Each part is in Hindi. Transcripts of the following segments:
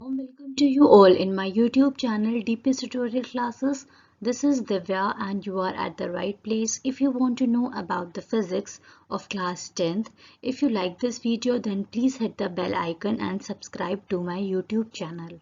Welcome to you all in my YouTube channel DPS Tutorial Classes. This is Divya and you are at the right place if you want to know about the physics of class 10th. If you like this video then please hit the bell icon and subscribe to my YouTube channel.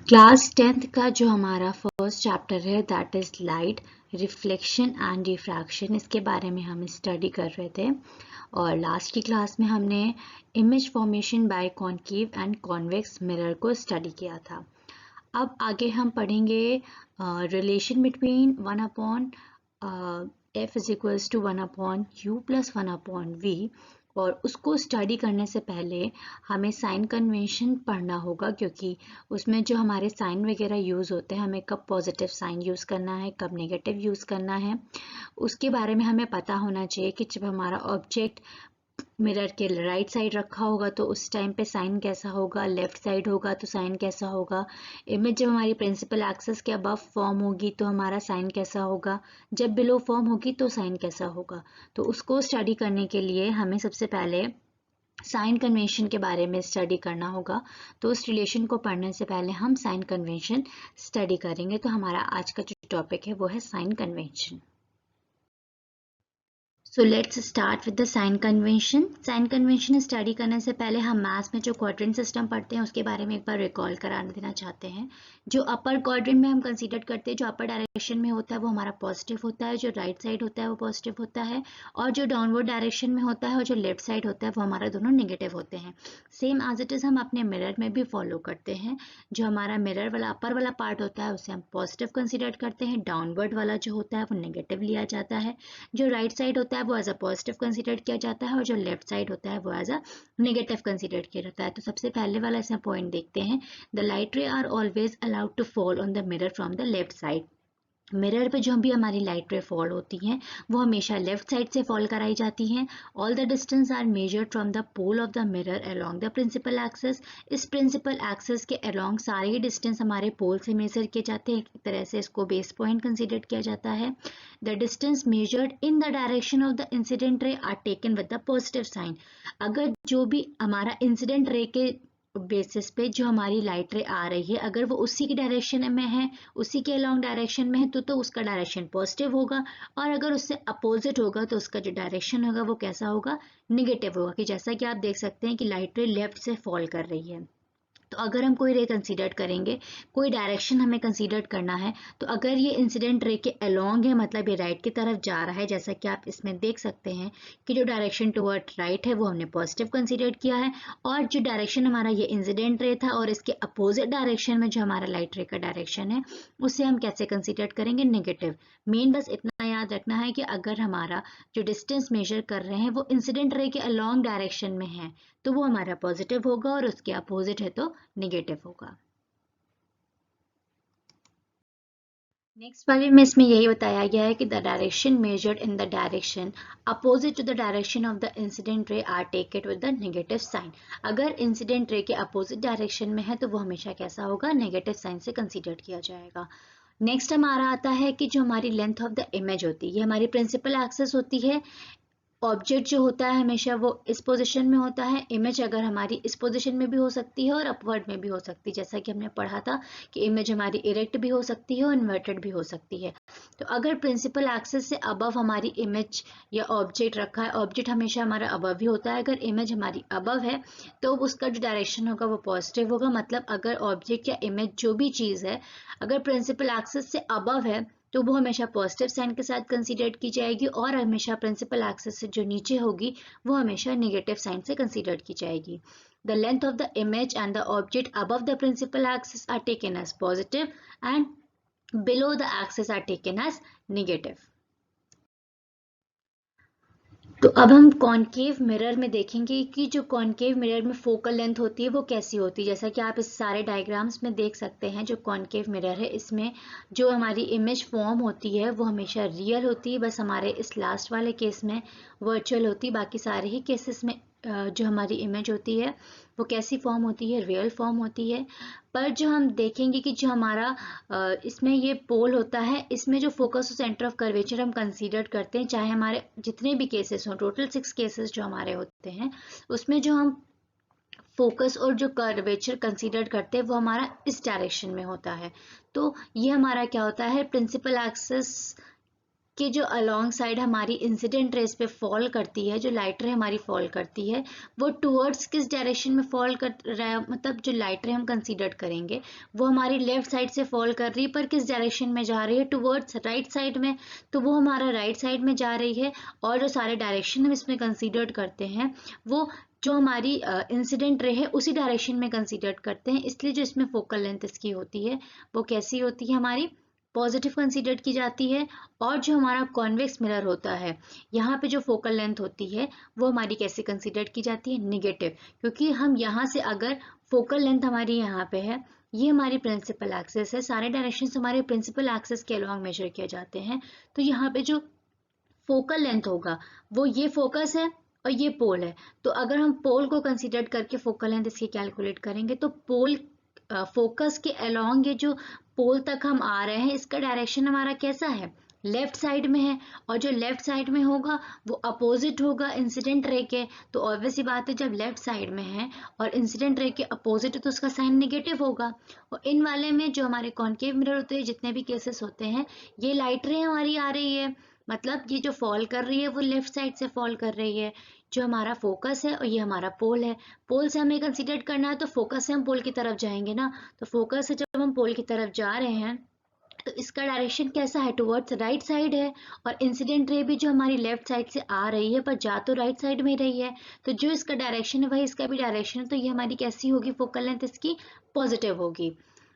Class 10th का जो हमारा फर्स्ट चैप्टर है that is light reflection and diffraction, इसके बारे में हम स्टडी कर रहे थे और लास्ट की क्लास में हमने image formation by concave and convex mirror को स्टडी किया था। अब आगे हम पढ़ेंगे relation between 1 f is equals to 1/u plus 1/v और उसको स्टडी करने से पहले हमें साइन कन्वेंशन पढ़ना होगा क्योंकि उसमें जो हमारे साइन वगैरह यूज़ होते हैं हमें कब पॉजिटिव साइन यूज़ करना है कब नेगेटिव यूज़ करना है उसके बारे में हमें पता होना चाहिए कि जब हमारा ऑब्जेक्ट मिरर के राइट साइड रखा होगा तो उस टाइम पे साइन कैसा होगा, लेफ्ट साइड होगा तो साइन कैसा होगा, इमेज जब हमारी प्रिंसिपल एक्सिस के अबव फॉर्म होगी तो हमारा साइन कैसा होगा, जब बिलो फॉर्म होगी तो साइन कैसा होगा। तो उसको स्टडी करने के लिए हमें सबसे पहले साइन कन्वेंशन के बारे में स्टडी करना होगा। तो उस रिलेशन को पढ़ने से पहले हम साइन कन्वेंशन स्टडी करेंगे। तो हमारा आज का जो टॉपिक है वो है sign convention. So let's start with the sign convention. Sign convention study करने से पहले हम मैथ्स में जो क्वाड्रेंट सिस्टम पढ़ते हैं उसके बारे में एक बार रिकॉल करा देना चाहते हैं। जो अपर क्वाड्रेंट में हम कंसीडर करते हैं जो अपर डायरेक्शन में होता है वो हमारा पॉजिटिव होता है, जो राइट साइड होता है वो पॉजिटिव होता है और जो डाउनवर्ड डायरेक्शन में होता है और जो लेफ्ट साइड होता है वो हमारा दोनों नेगेटिव होते हैं। सेम एज इट इज हम अपने मिरर में भी फॉलो करते हैं। जो हमारा मिरर वाला अपर वाला पार्ट होता है उसे हम पॉजिटिव कंसिडर करते हैं, डाउनवर्ड वाला जो होता है वो नेगेटिव लिया जाता है, जो राइट साइड होता है वो एज अ पॉजिटिव कंसीडर किया जाता है और जो लेफ्ट साइड होता है वो एज अ नेगेटिव कंसीडर किया जाता है। तो सबसे पहले वाला इसमें पॉइंट देखते हैं, the light ray are always allowed to fall on the mirror from the left side. Mirror पे जो भी हमारी लाइट रे फॉल होती हैं वो हमेशा लेफ्ट साइड से फॉल कराई जाती हैं। All the distance are measured from the pole of the mirror along the principal axis. इस प्रिंसिपल एक्सिस के अलोंग सारे डिस्टेंस हमारे पोल से मेजर किए जाते हैं। एक तरह से इसको बेस पॉइंट कंसीडर किया जाता है। The distance measured in the direction of the incident ray are taken with the positive sign. अगर जो भी हमारा इंसिडेंट रे के बेसिस पे जो हमारी लाइट रे आ रही है अगर वो उसी की डायरेक्शन में है, उसी के अलॉन्ग डायरेक्शन में है तो उसका डायरेक्शन पॉजिटिव होगा और अगर उससे अपोजिट होगा तो उसका जो डायरेक्शन होगा वो कैसा होगा, नेगेटिव होगा। कि जैसा कि आप देख सकते हैं कि लाइट रे लेफ्ट से फॉल कर रही है। तो अगर हम कोई रे कंसीडर करेंगे, कोई डायरेक्शन हमें कंसीडर करना है तो अगर ये इंसिडेंट रे के अलोंग है मतलब ये राइट की तरफ जा रहा है, जैसा कि आप इसमें देख सकते हैं कि जो डायरेक्शन टुवर्ड राइट है वो हमने पॉजिटिव कंसीडर किया है और जो डायरेक्शन हमारा ये इंसिडेंट रे था और इसके अपोजिट डायरेक्शन में जो हमारा लाइट रे का डायरेक्शन है उसे हम कैसे कंसीडर करेंगे, नेगेटिव। मेन बस इतना याद रखना है कि अगर हमारा जो डिस्टेंस मेजर कर रहे हैं वो इंसिडेंट रे के अलोंग डायरेक्शन में है तो वो हमारा पॉजिटिव होगा और उसके अपोजिट है तो नेगेटिव होगा। नेक्स्ट वाले में इसमें यही बताया गया है कि the direction measured in the direction opposite to the direction of the incident ray are taken with the negative sign. अगर इंसिडेंट रे के अपोजिट डायरेक्शन में है तो वो हमेशा कैसा होगा, नेगेटिव साइन से कंसीडर किया जाएगा। नेक्स्ट हमारा आता है कि जो हमारी लेंथ ऑफ द इमेज होती है, ये हमारी प्रिंसिपल एक्सिस होती है। ऑब्जेक्ट जो होता है हमेशा वो इस पोजीशन में होता है। इमेज अगर हमारी इस पोजीशन में भी हो सकती है और अपवर्ड में भी हो सकती है, जैसा कि हमने पढ़ा था कि इमेज हमारी इरेक्ट भी हो सकती है और इन्वर्टेड भी हो सकती है। तो अगर प्रिंसिपल एक्सिस से अबव हमारी इमेज या ऑब्जेक्ट रखा है, ऑब्जेक्ट हमेशा हमारा अबव ही होता है, अगर इमेज हमारी अबव है तो उसका जो डायरेक्शन होगा वो पॉजिटिव होगा। मतलब अगर ऑब्जेक्ट या इमेज जो भी चीज़ है अगर प्रिंसिपल एक्सिस से अबव है तो वो हमेशा पॉजिटिव साइन के साथ कंसीडर की जाएगी और हमेशा प्रिंसिपल एक्सिस से जो नीचे होगी वो हमेशा नेगेटिव साइन से कंसीडर की जाएगी। The length of the image and the object above the principal axis are taken as positive and below the axis are taken as negative. तो अब हम कॉनकेव मिरर में देखेंगे कि जो कॉनकेव मिरर में फोकल लेंथ होती है वो कैसी होती है। जैसा कि आप इस सारे डायग्राम्स में देख सकते हैं, जो कॉनकेव मिरर है इसमें जो हमारी इमेज फॉर्म होती है वो हमेशा रियल होती है, बस हमारे इस लास्ट वाले केस में वर्चुअल होती है, बाकी सारे ही केसेस में जो हमारी इमेज होती है वो कैसी फॉर्म होती है, रियल फॉर्म होती है। पर जो हम देखेंगे कि जो हमारा इसमें ये पोल होता है, इसमें जो फोकस और सेंटर ऑफ कर्वेचर हम कंसीडर करते हैं, चाहे हमारे जितने भी केसेस हों, टोटल 6 केसेस जो हमारे होते हैं, उसमें जो हम फोकस और जो कर्वेचर कंसीडर करते हैं वो हमारा इस डायरेक्शन में होता है। तो ये हमारा क्या होता है, प्रिंसिपल एक्सिस कि जो अलोंग साइड हमारी इंसिडेंट रेस पे फॉल करती है, जो लाइट रे हमारी फॉल करती है, वो टुवर्ड्स किस डायरेक्शन में फॉल कर रहा है, मतलब जो लाइट रे हम कंसीडर करेंगे वो हमारी लेफ्ट साइड से फॉल कर रही है, पर किस डायरेक्शन में जा रही है, टुवर्ड्स राइट साइड में, तो वो हमारा राइट साइड में जा रही है। और जो सारे डायरेक्शन हम इसमें कंसीडर करते हैं वो जो हमारी इंसिडेंट रे है उसी डायरेक्शन में कंसीडर करते हैं, इसलिए जो इसमें फोकल लेंथ इसकी होती है वो कैसी होती है, हमारी पॉजिटिव कंसीडर की जाती है। और जो हमारा कॉन्वेक्स मिरर होता है, यहाँ पे जो फोकल लेंथ होती है वो हमारी कैसे कंसीडर की जाती है, निगेटिव, क्योंकि हम यहाँ से अगर फोकल लेंथ हमारी यहाँ पे है, ये हमारी प्रिंसिपल एक्सिस है, सारे डायरेक्शंस हमारे प्रिंसिपल एक्सिस के अलॉन्ग मेजर किए जाते हैं, तो यहाँ पे जो फोकल लेंथ होगा वो ये फोकस है और ये पोल है। तो अगर हम पोल को कंसीडर करके फोकल लेंथ इसकी कैलकुलेट करेंगे तो पोल फोकस के अलोंग ये जो पोल तक हम आ रहे हैं इसका डायरेक्शन हमारा कैसा है, लेफ्ट साइड में है, और जो लेफ्ट साइड में होगा वो अपोजिट होगा इंसिडेंट रे के। तो ऑब्वियस सी बात है, जब लेफ्ट साइड में है और इंसिडेंट रे के अपोजिट है तो उसका साइन नेगेटिव होगा। और इन वाले में जो हमारे कॉनकेव मिरर होते हैं, जितने भी केसेस होते हैं, ये लाइट रे हमारी आ रही है, मतलब ये जो फॉल कर रही है वो लेफ्ट साइड से फॉल कर रही है। जो हमारा फोकस है और ये हमारा पोल है, पोल से हमें कंसीडर करना है तो फोकस से हम पोल की तरफ जाएंगे ना, तो फोकस से जब हम पोल की तरफ जा रहे हैं तो इसका डायरेक्शन कैसा है, टुवर्ड्स राइट साइड है। और इंसिडेंट रे भी जो हमारी लेफ्ट साइड से आ रही है पर जा तो राइट साइड में रही है, तो जो इसका डायरेक्शन है वही इसका भी डायरेक्शन है, तो ये हमारी कैसी होगी, फोकल लेंथ इसकी पॉजिटिव होगी।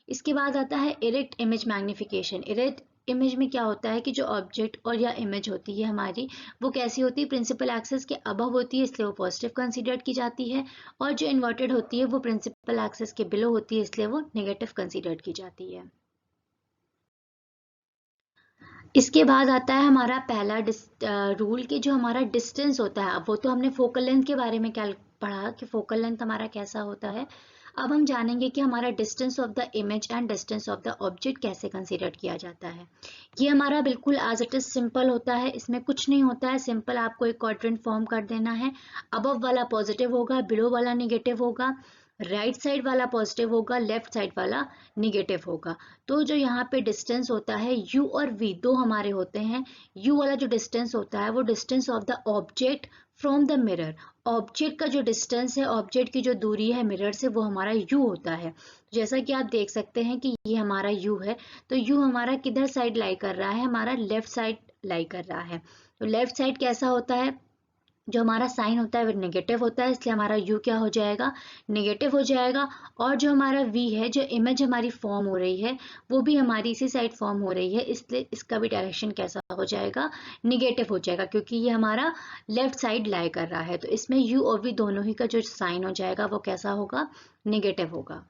इसके बाद आता है erect image magnification. Erect image में क्या होता है कि जो ऑब्जेक्ट और या इमेज होती है हमारी वो कैसी होती है, प्रिंसिपल एक्सिस के अबव होती है इसलिए वो पॉजिटिव कंसीडर की जाती है, और जो इन्वर्टेड होती है वो प्रिंसिपल एक्सिस के बिलो होती है इसलिए वो नेगेटिव कंसीडर की जाती है। इसके बाद आता है हमारा पहला रूल कि जो हमारा डिस्टेंस होता है, अब वो तो हमने फोकल लेंथ के बारे में क्या पढ़ा कि फोकल लेंथ हमारा कैसा होता है। अब हम जानेंगे कि हमारा distance of the image and distance of the object कैसे कंसीडर किया जाता है। ये हमारा बिल्कुल एज इट इज सिंपल होता है, इसमें कुछ नहीं होता है, सिंपल आपको एक क्वाड्रेंट फॉर्म कर देना है, अबव वाला पॉजिटिव होगा, बिलो वाला निगेटिव होगा, राइट साइड वाला पॉजिटिव होगा, लेफ्ट साइड वाला निगेटिव होगा। तो जो यहाँ पे डिस्टेंस होता है u और v दो हमारे होते हैं। u वाला जो डिस्टेंस होता है वो distance of the object from the mirror, object का जो डिस्टेंस है, ऑब्जेक्ट की जो दूरी है मिरर से वो हमारा u होता है। जैसा कि आप देख सकते हैं कि ये हमारा u है, तो u हमारा किधर साइड लाई कर रहा है, हमारा लेफ्ट साइड लाई कर रहा है। तो लेफ्ट साइड कैसा होता है, जो हमारा साइन होता है वो नेगेटिव होता है इसलिए हमारा u क्या हो जाएगा, नेगेटिव हो जाएगा। और जो हमारा v है, जो इमेज हमारी फॉर्म हो रही है वो भी हमारी इसी साइड फॉर्म हो रही है, इसलिए इसका भी डायरेक्शन कैसा हो जाएगा, निगेटिव हो जाएगा, क्योंकि ये हमारा लेफ्ट साइड लाई कर रहा है। तो इसमें u और v दोनों ही का जो साइन हो जाएगा वो कैसा होगा, नेगेटिव होगा।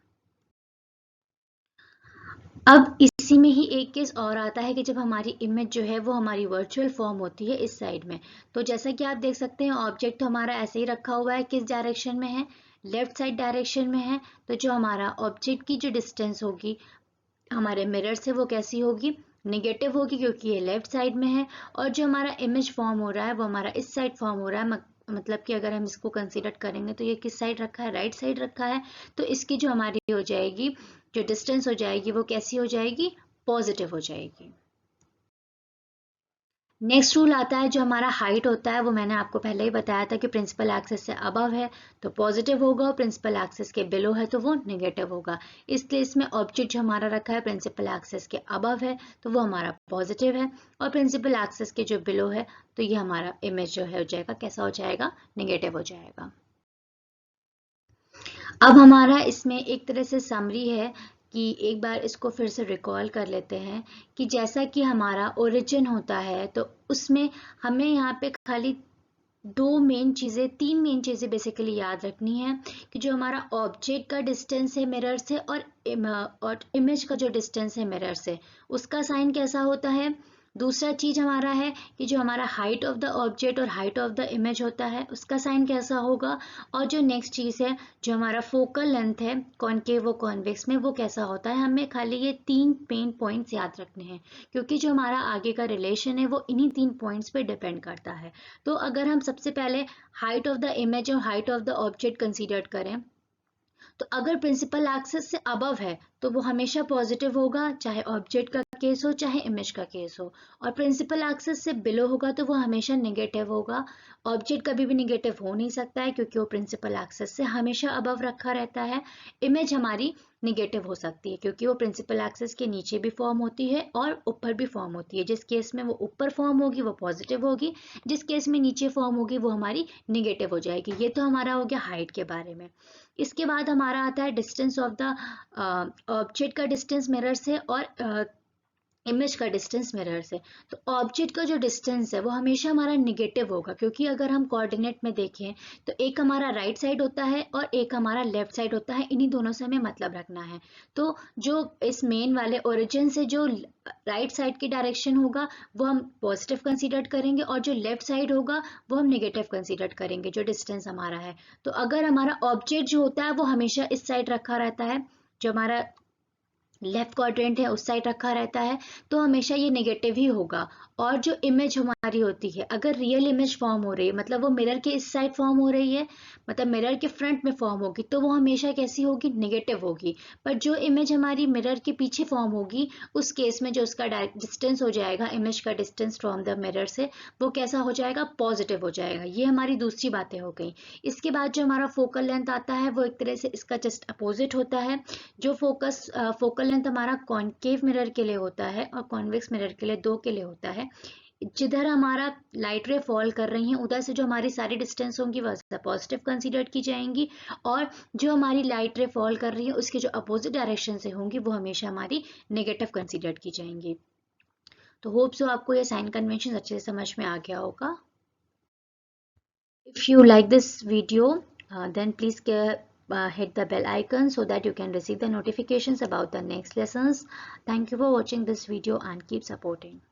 अब इसी में ही एक केस और आता है कि जब हमारी इमेज जो है वो हमारी वर्चुअल फॉर्म होती है इस साइड में। तो जैसा कि आप देख सकते हैं ऑब्जेक्ट तो हमारा ऐसे ही रखा हुआ है, किस डायरेक्शन में है, लेफ्ट साइड डायरेक्शन में है। तो जो हमारा ऑब्जेक्ट की जो डिस्टेंस होगी हमारे मिरर से वो कैसी होगी, निगेटिव होगी, क्योंकि ये लेफ्ट साइड में है। और जो हमारा इमेज फॉर्म हो रहा है वो हमारा इस साइड फॉर्म हो रहा है, मतलब कि अगर हम इसको कंसीडर करेंगे तो ये किस साइड रखा है, राइट साइड रखा है। तो इसकी जो हमारी हो जाएगी, जो डिस्टेंस हो जाएगी वो कैसी हो जाएगी, पॉजिटिव हो जाएगी। नेक्स्ट रूल आता है जो हमारा हाइट होता है, वो मैंने आपको पहले ही बताया था कि प्रिंसिपल एक्सिस से अबव है तो पॉजिटिव होगा, और प्रिंसिपल एक्सिस के बिलो है तो वो नेगेटिव होगा। इसलिए इसमें ऑब्जेक्ट जो हमारा रखा है प्रिंसिपल एक्सिस के अबव है तो वो हमारा पॉजिटिव है, और प्रिंसिपल एक्सिस के जो बिलो है तो ये हमारा इमेज जो है हो जाएगा, कैसा हो जाएगा, नेगेटिव हो जाएगा। अब हमारा इसमें एक तरह से समरी है कि एक बार इसको फिर से रिकॉल कर लेते हैं कि जैसा कि हमारा ओरिजिन होता है तो उसमें हमें यहाँ पे खाली तीन मेन चीज़ें बेसिकली याद रखनी है कि जो हमारा ऑब्जेक्ट का डिस्टेंस है मिरर से और इमेज का जो डिस्टेंस है मिरर से उसका साइन कैसा होता है, दूसरा चीज हमारा है कि जो हमारा हाइट ऑफ द ऑब्जेक्ट और हाइट ऑफ द इमेज होता है उसका साइन कैसा होगा, और जो नेक्स्ट चीज है जो हमारा फोकल लेंथ है कॉनकेव व कॉन्वेक्स में वो कैसा होता है। हमें खाली ये 3 मेन पॉइंट्स याद रखने हैं, क्योंकि जो हमारा आगे का रिलेशन है वो इन्हीं 3 पॉइंट्स पे डिपेंड करता है। तो अगर हम सबसे पहले हाइट ऑफ द इमेज और height of the object consider करें, तो अगर प्रिंसिपल एक्सिस से अबव है तो वो हमेशा पॉजिटिव होगा, चाहे ऑब्जेक्ट का केस हो चाहे इमेज का केस हो, और प्रिंसिपल एक्सिस से बिलो होगा तो वो हमेशा नेगेटिव होगा। ऑब्जेक्ट कभी भी नेगेटिव हो नहीं सकता है क्योंकि वो प्रिंसिपल एक्सिस से हमेशा अबव रखा रहता है। इमेज हमारी नेगेटिव हो सकती है क्योंकि वो प्रिंसिपल एक्सिस के नीचे भी फॉर्म होती है और ऊपर भी फॉर्म होती है। जिस केस में वो ऊपर फॉर्म होगी वो पॉजिटिव होगी, जिस केस में नीचे फॉर्म होगी वो हमारी नेगेटिव हो जाएगी। ये तो हमारा हो गया हाइट के बारे में। इसके बाद हमारा आता है डिस्टेंस ऑफ द ऑब्जेक्ट का डिस्टेंस मिरर से और इमेज का डिस्टेंस मिरर से। तो ऑब्जेक्ट का जो डिस्टेंस है वो हमेशा हमारा निगेटिव होगा, क्योंकि अगर हम कोऑर्डिनेट में देखें तो एक हमारा राइट साइड होता है और एक हमारा लेफ्ट साइड होता है, इन्हीं दोनों से हमें मतलब रखना है। तो जो इस मेन वाले ओरिजिन से जो राइट साइड की डायरेक्शन होगा वो हम पॉजिटिव कंसीडर करेंगे, और जो लेफ्ट साइड होगा वो हम निगेटिव कंसीडर करेंगे जो डिस्टेंस हमारा है। तो अगर हमारा ऑब्जेक्ट जो होता है वो हमेशा इस साइड रखा रहता है, जो हमारा लेफ्ट क्वाड्रेंट है उस साइड रखा रहता है, तो हमेशा ये नेगेटिव ही होगा। और जो इमेज हमारी होती है, अगर रियल इमेज फॉर्म हो रही है मतलब वो मिरर के इस साइड फॉर्म हो रही है, मतलब मिरर के फ्रंट में फॉर्म होगी, तो वो हमेशा कैसी होगी, नेगेटिव होगी। पर जो इमेज हमारी मिरर के पीछे फॉर्म होगी उस केस में जो उसका डिस्टेंस हो जाएगा, इमेज का डिस्टेंस फ्रॉम द मिरर से, वो कैसा हो जाएगा, पॉजिटिव हो जाएगा। ये हमारी दूसरी बातें हो गई। इसके बाद जो हमारा फोकल लेंथ आता है वो एक तरह से इसका जस्ट अपोजिट होता है। जो फोकल लेंथ हमारा कॉनकेव मिरर के लिए होता है और कॉन्वेक्स मिरर के लिए, दो के लिए होता है। जिधर हमारा लाइट रे फॉल कर रही है उधर से जो हमारी सारी डिस्टेंस होंगी वह पॉजिटिव कंसीडर की जाएंगी, और जो हमारी लाइट रे फॉल कर रही है उसके जो अपोजिट डायरेक्शन से होंगी वो हमेशा हमारी नेगेटिव कंसीडर की जाएंगी। तो होप सो आपको ये साइन कन्वेंशन अच्छे से समझ में आ गया होगा। If you like this video, then please hit the bell icon so that you can receive the notifications about the next lessons. Thank you for watching this video and keep supporting.